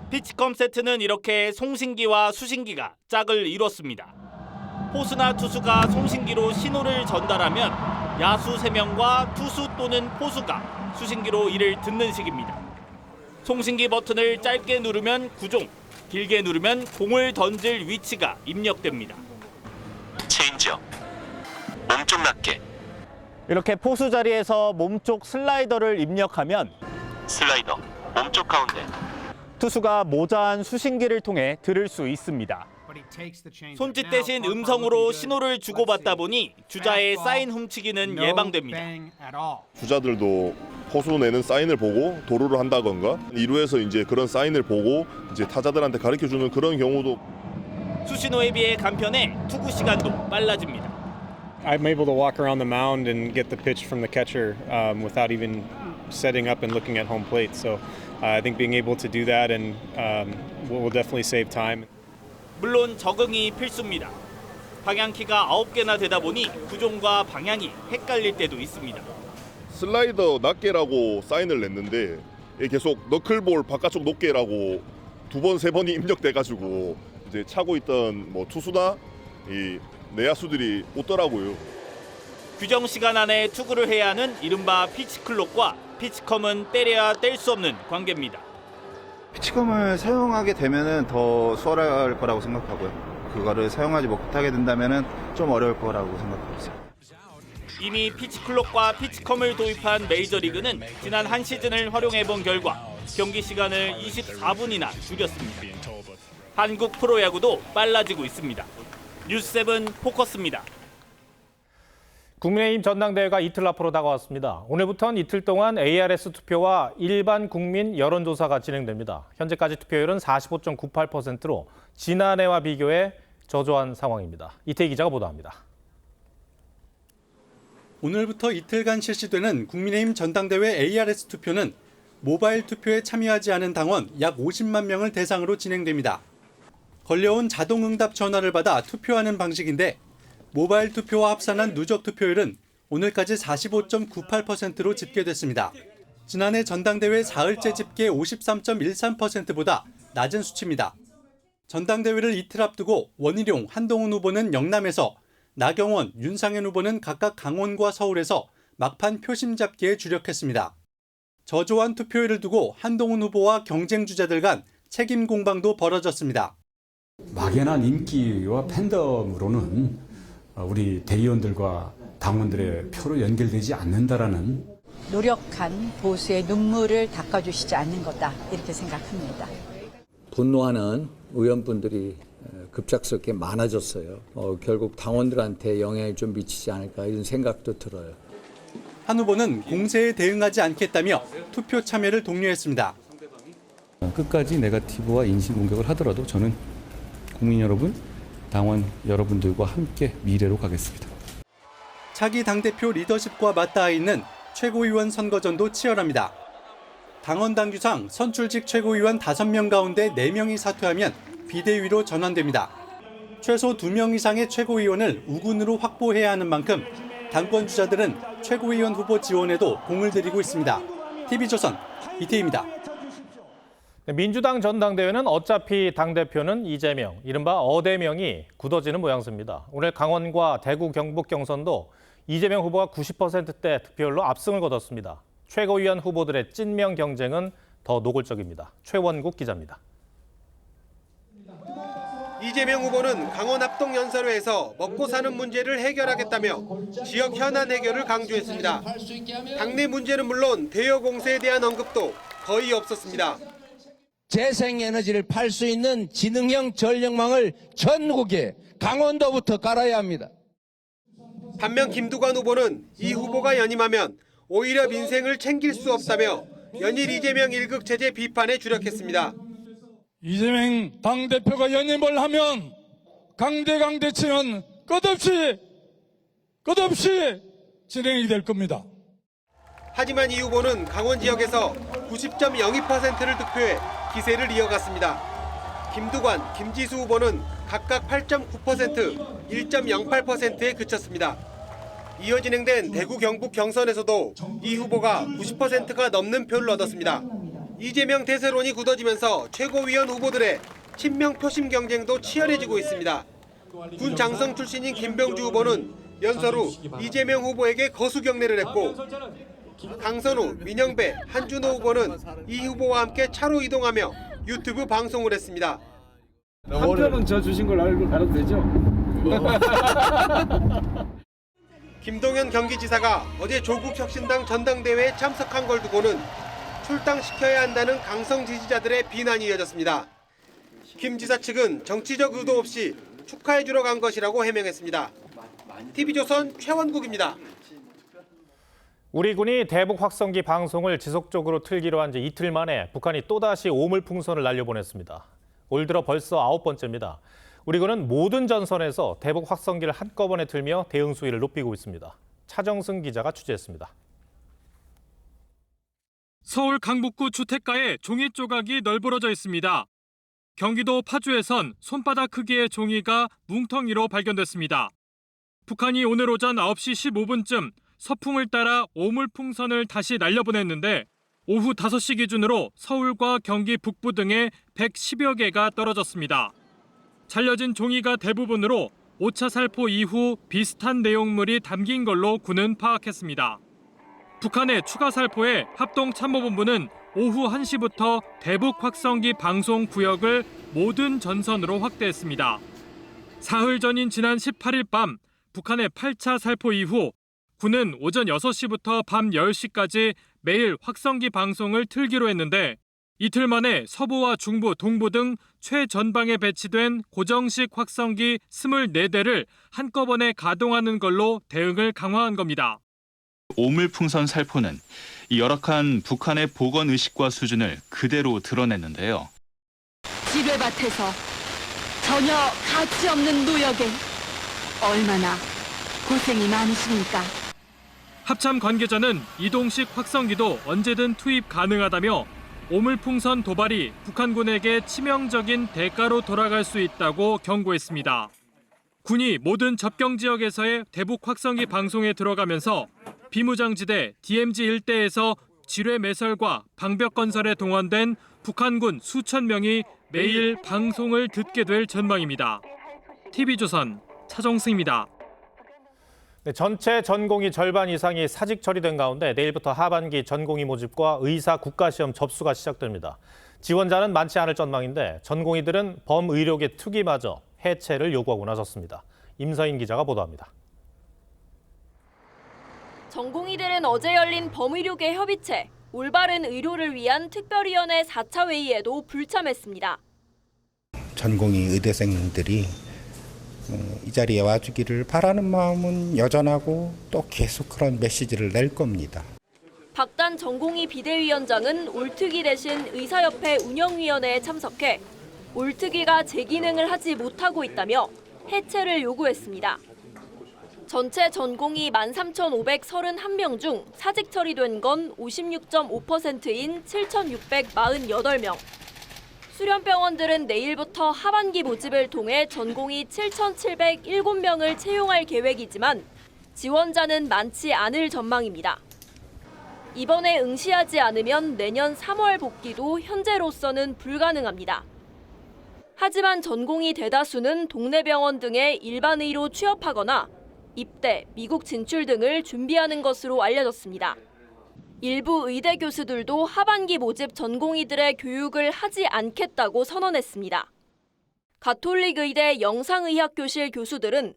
피치컴 세트는 이렇게 송신기와 수신기가 짝을 이뤘습니다. 포수나 투수가 송신기로 신호를 전달하면 야수 3명과 투수 또는 포수가 수신기로 이를 듣는 식입니다. 송신기 버튼을 짧게 누르면 구종, 길게 누르면 공을 던질 위치가 입력됩니다. 체인지업, 몸쪽 낮게. 이렇게 포수 자리에서 몸쪽 슬라이더를 입력하면 슬라이더, 몸쪽 가운데. 투수가 모자한 수신기를 통해 들을 수 있습니다. 손짓 대신 음성으로 신호를 주고받다 보니 주자의 사인 훔치기는 예방됩니다. 주자들도 포수 내는 사인을 보고 도루를 한다던가 2루에서 이제 그런 사인을 보고 이제 타자들한테 가르쳐 주는 그런 경우도. 수신호에 비해 간편해 투구 시간도 빨라집니다. I'm able to walk around the mound and get the pitch from the catcher without even setting up and looking at home plate. So I think being able to do that and will definitely save time. 물론 적응이 필수입니다. 방향키가 9개나 되다 보니 구종과 방향이 헷갈릴 때도 있습니다. 슬라이더 낮게라고 사인을 냈는데 계속 너클볼 바깥쪽 높게라고 2번, 3번이 입력돼가지고 이제 차고 있던 뭐 투수나 이 내야수들이 웃더라고요. 규정 시간 안에 투구를 해야 하는 이른바 피치클록과 피치컴은 때려야 뗄 수 없는 관계입니다. 피치컴을 사용하게 되면은 더 수월할 거라고 생각하고요. 그거를 사용하지 못하게 된다면은 좀 어려울 거라고 생각하고 있어요. 이미 피치클록과 피치컴을 도입한 메이저리그는 지난 한 시즌을 활용해본 결과 경기 시간을 24분이나 줄였습니다. 한국 프로야구도 빨라지고 있습니다. 뉴스7 포커스입니다. 국민의힘 전당대회가 이틀 앞으로 다가왔습니다. 오늘부터는 이틀 동안 ARS 투표와 일반 국민 여론조사가 진행됩니다. 현재까지 투표율은 45.98%로 지난해와 비교해 저조한 상황입니다. 이태희 기자가 보도합니다. 오늘부터 이틀간 실시되는 국민의힘 전당대회 ARS 투표는 모바일 투표에 참여하지 않은 당원 약 50만 명을 대상으로 진행됩니다. 걸려온 자동응답 전화를 받아 투표하는 방식인데 모바일 투표와 합산한 누적 투표율은 오늘까지 45.98%로 집계됐습니다. 지난해 전당대회 사흘째 집계 53.13%보다 낮은 수치입니다. 전당대회를 이틀 앞두고 원희룡, 한동훈 후보는 영남에서, 나경원, 윤상현 후보는 각각 강원과 서울에서 막판 표심 잡기에 주력했습니다. 저조한 투표율을 두고 한동훈 후보와 경쟁 주자들 간 책임 공방도 벌어졌습니다. 막연한 인기와 팬덤으로는 우리 대의원들과 당원들의 표로 연결되지 않는다라는 노력한 보수의 눈물을 닦아주시지 않는 거다 이렇게 생각합니다. 분노하는 의원분들이 급작스럽게 많아졌어요. 결국 당원들한테 영향을 좀 미치지 않을까 이런 생각도 들어요. 한 후보는 공세에 대응하지 않겠다며 투표 참여를 독려했습니다. 끝까지 네거티브와 인신공격을 하더라도 저는 국민 여러분, 당원 여러분들과 함께 미래로 가겠습니다. 차기 당대표 리더십과 맞닿아 있는 최고위원 선거전도 치열합니다. 당원 당규상 선출직 최고위원 5명 가운데 4명이 사퇴하면 비대위로 전환됩니다. 최소 2명 이상의 최고위원을 우군으로 확보해야 하는 만큼 당권 주자들은 최고위원 후보 지원에도 공을 들이고 있습니다. TV조선 이태희입니다. 민주당 전당대회는 어차피 당대표는 이재명, 이른바 어대명이 굳어지는 모양새입니다. 오늘 강원과 대구 경북 경선도 이재명 후보가 90%대 득표율로 압승을 거뒀습니다. 최고위원 후보들의 찐명 경쟁은 더 노골적입니다. 최원국 기자입니다. 이재명 후보는 강원 합동연설회에서 먹고 사는 문제를 해결하겠다며 지역 현안 해결을 강조했습니다. 당내 문제는 물론 대여 공세에 대한 언급도 거의 없었습니다. 재생에너지를 팔 수 있는 지능형 전력망을 전국에 강원도부터 깔아야 합니다. 반면 김두관 후보는 이 후보가 연임하면 오히려 민생을 챙길 수 없다며 연일 이재명 1급 체제 비판에 주력했습니다. 이재명 당대표가 연임을 하면 강대치는 끝없이 진행이 될 겁니다. 하지만 이 후보는 강원 지역에서 90.02%를 득표해 기세를 이어갔습니다. 김두관, 김지수 후보는 각각 8.9%, 1.08%에 그쳤습니다. 이어 진행된 대구 경북 경선에서도 이 후보가 90%가 넘는 표를 얻었습니다. 이재명 대세론이 굳어지면서 최고위원 후보들의 친명 표심 경쟁도 치열해지고 있습니다. 군 장성 출신인 김병주 후보는 연설 후 이재명 후보에게 거수 경례를 했고, 강선우, 민영배, 한준호 후보는 이 후보와 함께 차로 이동하며 유튜브 방송을 했습니다. 한 표는 저 주신 걸로 알아도 되죠? 김동연 경기지사가 어제 조국혁신당 전당대회에 참석한 걸 두고는 출당시켜야 한다는 강성 지지자들의 비난이 이어졌습니다. 김 지사 측은 정치적 의도 없이 축하해주러 간 것이라고 해명했습니다. TV조선 최원국입니다. 우리 군이 대북 확성기 방송을 지속적으로 틀기로 한 지 이틀 만에 북한이 또다시 오물풍선을 날려보냈습니다. 올 들어 벌써 9번째입니다. 우리 군은 모든 전선에서 대북 확성기를 한꺼번에 틀며 대응 수위를 높이고 있습니다. 차정승 기자가 취재했습니다. 서울 강북구 주택가에 종이 조각이 널브러져 있습니다. 경기도 파주에선 손바닥 크기의 종이가 뭉텅이로 발견됐습니다. 북한이 오늘 오전 9시 15분쯤 서풍을 따라 오물풍선을 다시 날려보냈는데 오후 5시 기준으로 서울과 경기 북부 등에 110여 개가 떨어졌습니다. 잘려진 종이가 대부분으로 5차 살포 이후 비슷한 내용물이 담긴 걸로 군은 파악했습니다. 북한의 추가 살포에 합동참모본부는 오후 1시부터 대북 확성기 방송 구역을 모든 전선으로 확대했습니다. 사흘 전인 지난 18일 밤 북한의 8차 살포 이후 군은 오전 6시부터 밤 10시까지 매일 확성기 방송을 틀기로 했는데 이틀 만에 서부와 중부, 동부 등 최전방에 배치된 고정식 확성기 24대를 한꺼번에 가동하는 걸로 대응을 강화한 겁니다. 오물풍선 살포는 열악한 북한의 보건 의식과 수준을 그대로 드러냈는데요. 지뢰밭에서 전혀 가치 없는 노역에 얼마나 고생이 많으십니까? 합참 관계자는 이동식 확성기도 언제든 투입 가능하다며 오물풍선 도발이 북한군에게 치명적인 대가로 돌아갈 수 있다고 경고했습니다. 군이 모든 접경 지역에서의 대북 확성기 방송에 들어가면서 비무장지대 DMZ 일대에서 지뢰 매설과 방벽 건설에 동원된 북한군 수천 명이 매일 방송을 듣게 될 전망입니다. TV조선 차정승입니다. 네, 전체 전공의 절반 이상이 사직 처리된 가운데 내일부터 하반기 전공의 모집과 의사 국가시험 접수가 시작됩니다. 지원자는 많지 않을 전망인데 전공의들은 범의료계 특위마저 해체를 요구하고 나섰습니다. 임서인 기자가 보도합니다. 전공의들은 어제 열린 범의료계 협의체, 올바른 의료를 위한 특별위원회 4차 회의에도 불참했습니다. 전공의 의대생들이 이 자리에 와주기를 바라는 마음은 여전하고 또 계속 그런 메시지를 낼 겁니다. 박단 전공의 비대위원장은 올특위 대신 의사협회 운영위원회에 참석해 올특위가 제 기능을 하지 못하고 있다며 해체를 요구했습니다. 전체 전공의 13,531명 중 사직 처리된 건 56.5%인 7,648명. 수련병원들은 내일부터 하반기 모집을 통해 전공의 7,707명을 채용할 계획이지만 지원자는 많지 않을 전망입니다. 이번에 응시하지 않으면 내년 3월 복귀도 현재로서는 불가능합니다. 하지만 전공의 대다수는 동네 병원 등의 일반의로 취업하거나 입대, 미국 진출 등을 준비하는 것으로 알려졌습니다. 일부 의대 교수들도 하반기 모집 전공의들의 교육을 하지 않겠다고 선언했습니다. 가톨릭 의대 영상의학교실 교수들은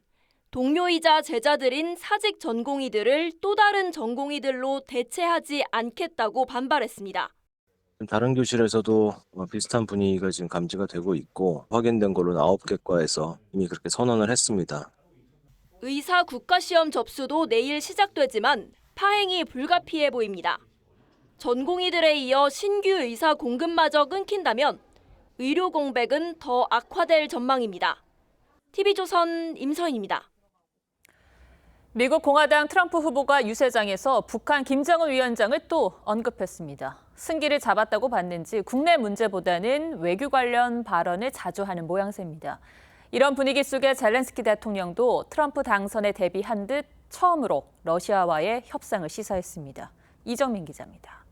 동료이자 제자들인 사직 전공의들을 또 다른 전공의들로 대체하지 않겠다고 반발했습니다. 다른 교실에서도 비슷한 분위기가 지금 감지가 되고 있고 확인된 걸로는 9개 과에서 이미 그렇게 선언을 했습니다. 의사 국가시험 접수도 내일 시작되지만 파행이 불가피해 보입니다. 전공의들에 이어 신규 의사 공급마저 끊긴다면 의료 공백은 더 악화될 전망입니다. TV조선 임서인입니다. 미국 공화당 트럼프 후보가 유세장에서 북한 김정은 위원장을 또 언급했습니다. 승기를 잡았다고 봤는지 국내 문제보다는 외교 관련 발언을 자주 하는 모양새입니다. 이런 분위기 속에 젤렌스키 대통령도 트럼프 당선에 대비한 듯 처음으로 러시아와의 협상을 시사했습니다. 이정민 기자입니다.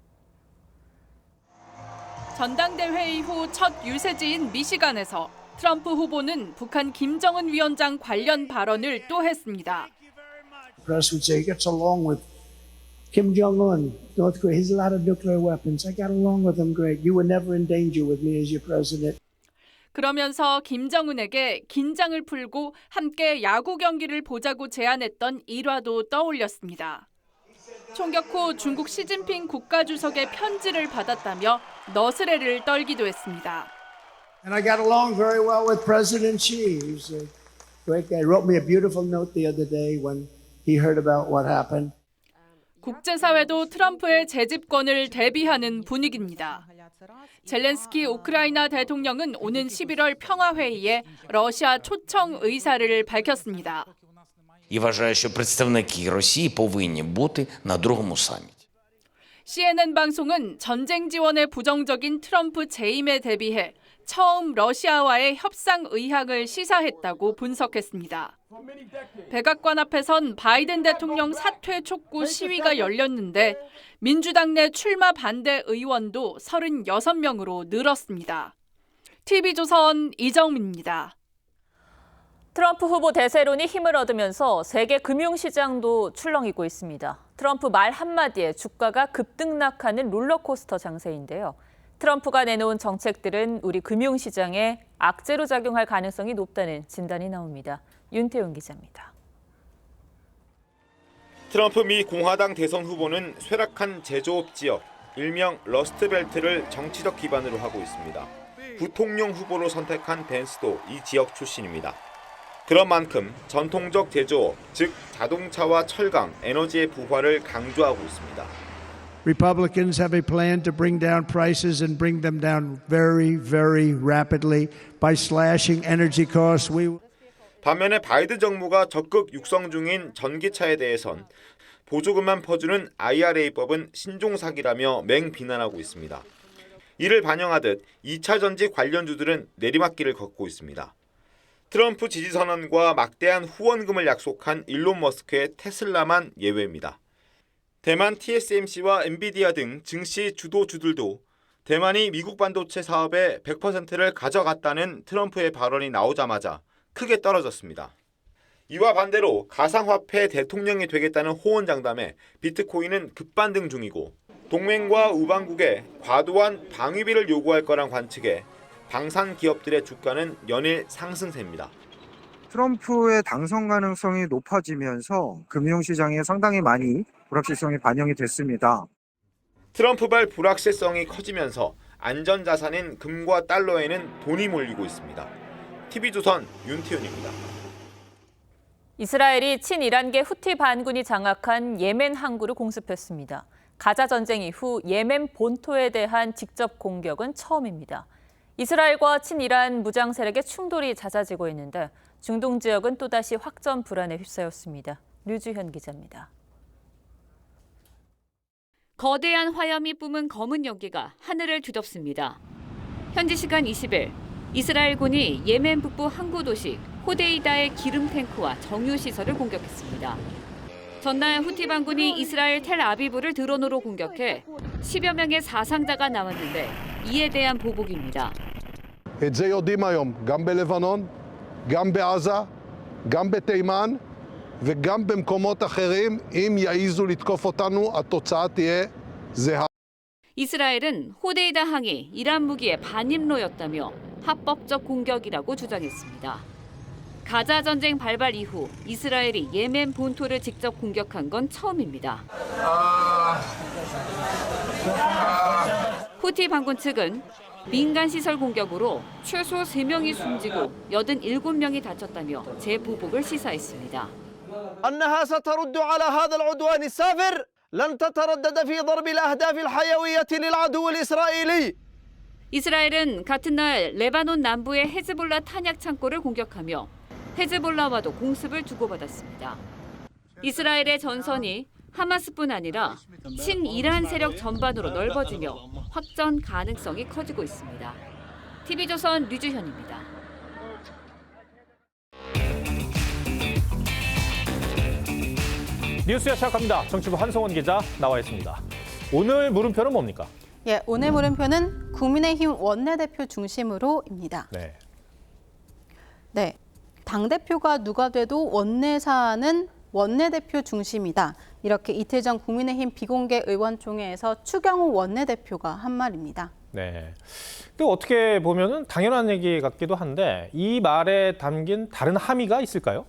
전당대회 이후 첫 유세지인 미시간에서 트럼프 후보는 북한 김정은 위원장 관련 발언을 또 했습니다. The press would say he gets along with Kim Jong-un, North Korea. He has a lot of nuclear weapons. I got along with him great. You were never in danger with me as your president. 그러면서 김정은에게 긴장을 풀고 함께 야구 경기를 보자고 제안했던 일화도 떠올렸습니다. 총격 후 중국 시진핑 국가주석의 편지를 받았다며 너스레를 떨기도 했습니다. And I got along very well with President Xi. He's a great guy. He wrote me a beautiful note the other day when he heard about what happened. 국제사회도 트럼프의 재집권을 대비하는 분위기입니다. 젤렌스키 우크라이나 대통령은 오는 11월 평화회의에 러시아 초청 의사를 밝혔습니다. І вважаю, що представники Росії повинні бути на другому саміті. CNN 방송은 전쟁 지원에 부정적인 트럼프 재임에 대비해 처음 러시아와의 협상 의향을 시사했다고 분석했습니다. 백악관 앞에선 바이든 대통령 사퇴 촉구 시위가 열렸는데 민주당 내 출마 반대 의원도 36명으로 늘었습니다. TV조선 이정민입니다. 트럼프 후보 대세론이 힘을 얻으면서 세계 금융시장도 출렁이고 있습니다. 트럼프 말 한마디에 주가가 급등락하는 롤러코스터 장세인데요. 트럼프가 내놓은 정책들은 우리 금융시장에 악재로 작용할 가능성이 높다는 진단이 나옵니다. 윤태용 기자입니다. 트럼프 미 공화당 대선 후보는 쇠락한 제조업 지역, 일명 러스트벨트를 정치적 기반으로 하고 있습니다. 부통령 후보로 선택한 벤스도 이 지역 출신입니다. 그런 만큼 전통적 제조업, 즉 자동차와 철강, 에너지의 부활을 강조하고 있습니다. Republicans have a plan to bring down prices and bring them down very, very rapidly by slashing energy costs. 반면에 바이든 정부가 적극 육성 중인 전기차에 대해선 보조금만 퍼주는 IRA법은 신종사기라며 맹비난하고 있습니다. 이를 반영하듯 2차 전지 관련주들은 내리막길을 걷고 있습니다. 트럼프 지지 선언과 막대한 후원금을 약속한 일론 머스크의 테슬라만 예외입니다. 대만 TSMC와 엔비디아 등 증시 주도주들도 대만이 미국 반도체 사업의 100%를 가져갔다는 트럼프의 발언이 나오자마자 크게 떨어졌습니다. 이와 반대로 가상화폐 대통령이 되겠다는 호언장담에 비트코인은 급반등 중이고 동맹과 우방국에 과도한 방위비를 요구할 거란 관측에 방산 기업들의 주가는 연일 상승세입니다. 트럼프의 당선 가능성이 높아지면서 금융시장에 상당히 많이 불확실성이 반영이 됐습니다. 트럼프발 불확실성이 커지면서 안전자산인 금과 달러에는 돈이 몰리고 있습니다. TV조선 윤태윤입니다. 이스라엘이 친이란계 후티 반군이 장악한 예멘 항구를 공습했습니다. 가자 전쟁 이후 예멘 본토에 대한 직접 공격은 처음입니다. 이스라엘과 친이란 무장 세력의 충돌이 잦아지고 있는데 중동 지역은 또다시 확전 불안에 휩싸였습니다. 류주현 기자입니다. 거대한 화염이 뿜은 검은 연기가 하늘을 뒤덮습니다. 현지 시간 20일 이스라엘군이 예멘 북부 항구 도시 호데이다의 기름 탱크와 정유 시설을 공격했습니다. 전날 후티 반군이 이스라엘 텔아비브를 드론으로 공격해 10여 명의 사상자가 나왔는데 이에 대한 보복입니다. את זה יודעים היום, גם בלבנון, גם בעזה, גם בתימן וגם במקומות אחרים. אם יעיזו לתקוף אותנו, התוצאה תהיה זהה. 이스라엘은 호데이다 항이 이란 무기의 반입로였다며 합법적 공격이라고 주장했습니다. 가자 전쟁 발발 이후 이스라엘이 예멘 본토를 직접 공격한 건 처음입니다. 후티 반군 측은 민간 시설 공격으로 최소 3명이 숨지고 87명이 다쳤다며 재보복을 시사했습니다. أنها سترد على هذا العدوان السافر لن تتردد في ضرب الأهداف الحيوية للعدو الإسرائيلي. 이스라엘은 같은 날 레바논 남부의 헤즈볼라 탄약 창고를 공격하며 헤즈볼라와도 공습을 주고받았습니다. 이스라엘의 전선이 하마스뿐 아니라 친이란 세력 전반으로 넓어지며 확전 가능성이 커지고 있습니다. TV조선 류주현입니다. 뉴스야 시작합니다. 정치부 한성원 기자 나와 있습니다. 오늘 물음표는 뭡니까? 예, 오늘 물음표는 국민의힘 원내대표 중심으로입니다. 네. 네, 당대표가 누가 돼도 원내사안은 원내대표 중심이다. 이렇게 이틀 전 국민의힘 비공개 의원총회에서 추경호 원내대표가 한 말입니다. 네. 또 어떻게 보면은 당연한 얘기 같기도 한데 이 말에 담긴 다른 함의가 있을까요?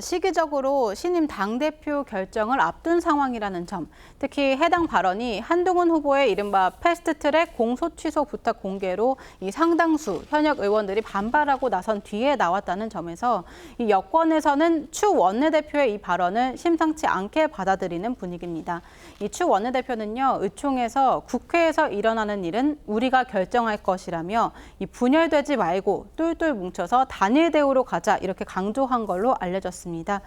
시기적으로 신임 당대표 결정을 앞둔 상황이라는 점, 특히 해당 발언이 한동훈 후보의 이른바 패스트트랙 공소 취소 부탁 공개로 이 상당수 현역 의원들이 반발하고 나선 뒤에 나왔다는 점에서 이 여권에서는 추 원내대표의 이 발언을 심상치 않게 받아들이는 분위기입니다. 이 추 원내대표는요, 의총에서 국회에서 일어나는 일은 우리가 결정할 것이라며 이 분열되지 말고 똘똘 뭉쳐서 단일 대우로 가자 이렇게 강조한 걸로 알려졌습니다.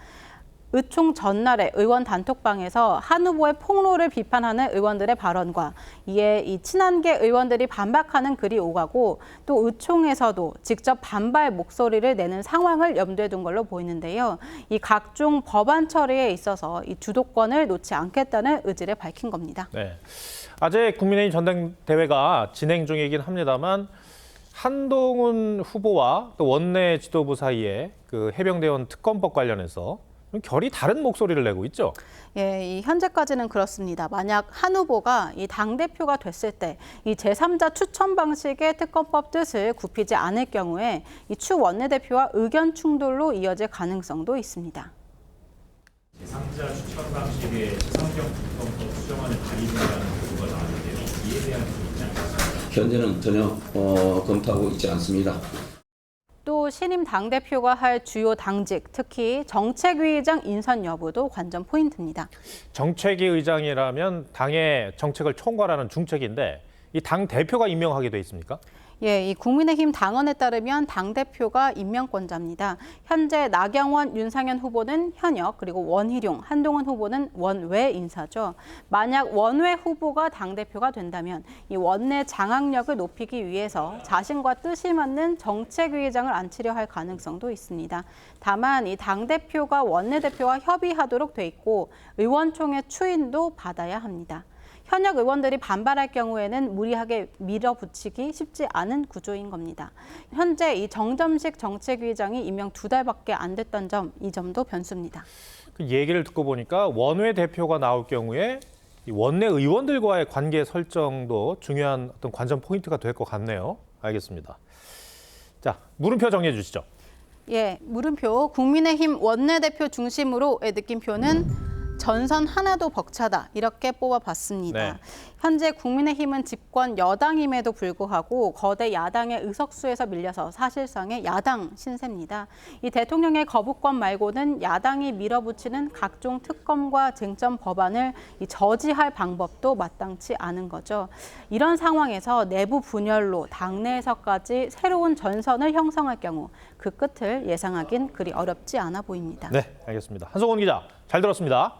의총 전날에 의원 단톡방에서 한 후보의 폭로를 비판하는 의원들의 발언과 이에 이 친한계 의원들이 반박하는 글이 오가고 또 의총에서도 직접 반발 목소리를 내는 상황을 염두에 둔 걸로 보이는데요. 이 각종 법안 처리에 있어서 이 주도권을 놓지 않겠다는 의지를 밝힌 겁니다. 네. 아직 국민의힘 전당대회가 진행 중이긴 합니다만 한동훈 후보와 또 원내 지도부 사이에 그 해병대원 특검법 관련해서 결이 다른 목소리를 내고 있죠. 예, 이 현재까지는 그렇습니다. 만약 한 후보가 이 당대표가 됐을 때 이 제3자 추천 방식의 특검법 뜻을 굽히지 않을 경우에 이 추 원내대표와 의견 충돌로 이어질 가능성도 있습니다. 제3자 추천 방식의 최상경 특검법 수정안을 발의된다는 보도가 나왔는데요. 이에 대한 입장. 현재는 전혀 검토하고 있지 않습니다. 또 신임 당대표가 할 주요 당직, 특히 정책위 의장 인선 여부도 관전 포인트입니다. 정책위 의장이라면 당의 정책을 총괄하는 중책인데 이 당 대표가 임명하게 돼 있습니까? 예, 이 국민의힘 당원에 따르면 당대표가 임명권자입니다. 현재 나경원, 윤상현 후보는 현역, 그리고 원희룡, 한동훈 후보는 원외 인사죠. 만약 원외 후보가 당대표가 된다면 이 원내 장악력을 높이기 위해서 자신과 뜻이 맞는 정책위의장을 앉히려 할 가능성도 있습니다. 다만 이 당대표가 원내대표와 협의하도록 돼 있고 의원총회 추인도 받아야 합니다. 현역 의원들이 반발할 경우에는 무리하게 밀어붙이기 쉽지 않은 구조인 겁니다. 현재 이 정점식 정책위의장이 임명 2달밖에 안 됐던 점, 이 점도 변수입니다. 그 얘기를 듣고 보니까 원외 대표가 나올 경우에 원내 의원들과의 관계 설정도 중요한 어떤 관전 포인트가 될 것 같네요. 알겠습니다. 자, 물음표 정리해 주시죠. 예, 물음표 국민의힘 원내대표 중심으로의 느낌표는 전선 하나도 벅차다 이렇게 뽑아봤습니다. 네. 현재 국민의힘은 집권 여당임에도 불구하고 거대 야당의 의석수에서 밀려서 사실상의 야당 신세입니다. 이 대통령의 거부권 말고는 야당이 밀어붙이는 각종 특검과 쟁점 법안을 저지할 방법도 마땅치 않은 거죠. 이런 상황에서 내부 분열로 당내에서까지 새로운 전선을 형성할 경우 그 끝을 예상하긴 그리 어렵지 않아 보입니다. 네, 알겠습니다. 한성원 기자, 잘 들었습니다.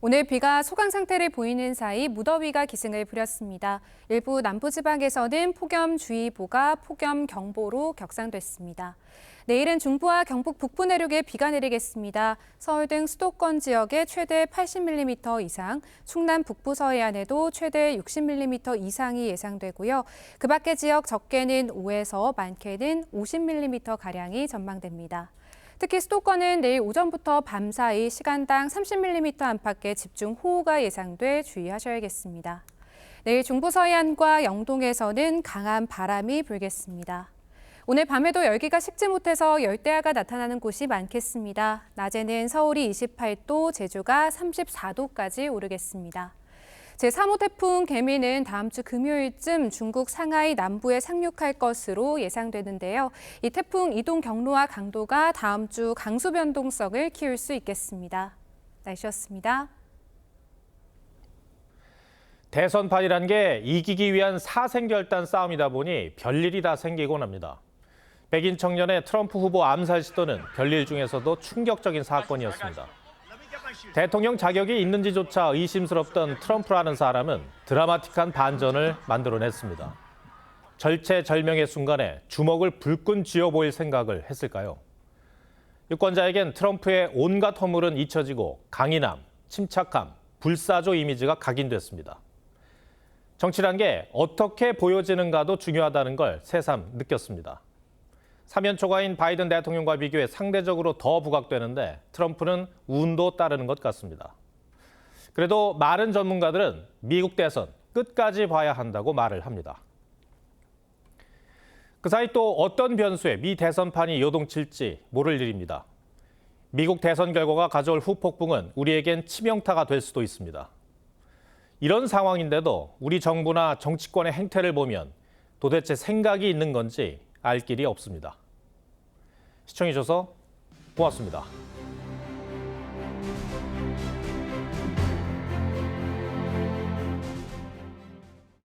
오늘 비가 소강 상태를 보이는 사이 무더위가 기승을 부렸습니다. 일부 남부지방에서는 폭염주의보가 폭염경보로 격상됐습니다. 내일은 중부와 경북 북부 내륙에 비가 내리겠습니다. 서울 등 수도권 지역에 최대 80mm 이상, 충남 북부 서해안에도 최대 60mm 이상이 예상되고요. 그 밖의 지역 적게는 5에서 많게는 50mm가량이 전망됩니다. 특히 수도권은 내일 오전부터 밤 사이 시간당 30mm 안팎의 집중호우가 예상돼 주의하셔야겠습니다. 내일 중부 서해안과 영동에서는 강한 바람이 불겠습니다. 오늘 밤에도 열기가 식지 못해서 열대야가 나타나는 곳이 많겠습니다. 낮에는 서울이 28도, 제주가 34도까지 오르겠습니다. 제3호 태풍 개미는 다음 주 금요일쯤 중국 상하이 남부에 상륙할 것으로 예상되는데요. 이 태풍 이동 경로와 강도가 다음 주 강수 변동성을 키울 수 있겠습니다. 날씨였습니다. 대선판이란 게 이기기 위한 사생결단 싸움이다 보니 별일이 다 생기곤 합니다. 백인 청년의 트럼프 후보 암살 시도는 별일 중에서도 충격적인 사건이었습니다. 대통령 자격이 있는지조차 의심스럽던 트럼프라는 사람은 드라마틱한 반전을 만들어냈습니다. 절체절명의 순간에 주먹을 불끈 쥐어 보일 생각을 했을까요? 유권자에겐 트럼프의 온갖 허물은 잊혀지고 강인함, 침착함, 불사조 이미지가 각인됐습니다. 정치란 게 어떻게 보여지는가도 중요하다는 걸 새삼 느꼈습니다. 사면 초과인 바이든 대통령과 비교해 상대적으로 더 부각되는데 트럼프는 운도 따르는 것 같습니다. 그래도 많은 전문가들은 미국 대선 끝까지 봐야 한다고 말을 합니다. 그 사이 또 어떤 변수에 미 대선판이 요동칠지 모를 일입니다. 미국 대선 결과가 가져올 후폭풍은 우리에겐 치명타가 될 수도 있습니다. 이런 상황인데도 우리 정부나 정치권의 행태를 보면 도대체 생각이 있는 건지 알 길이 없습니다. 시청해주셔서 고맙습니다.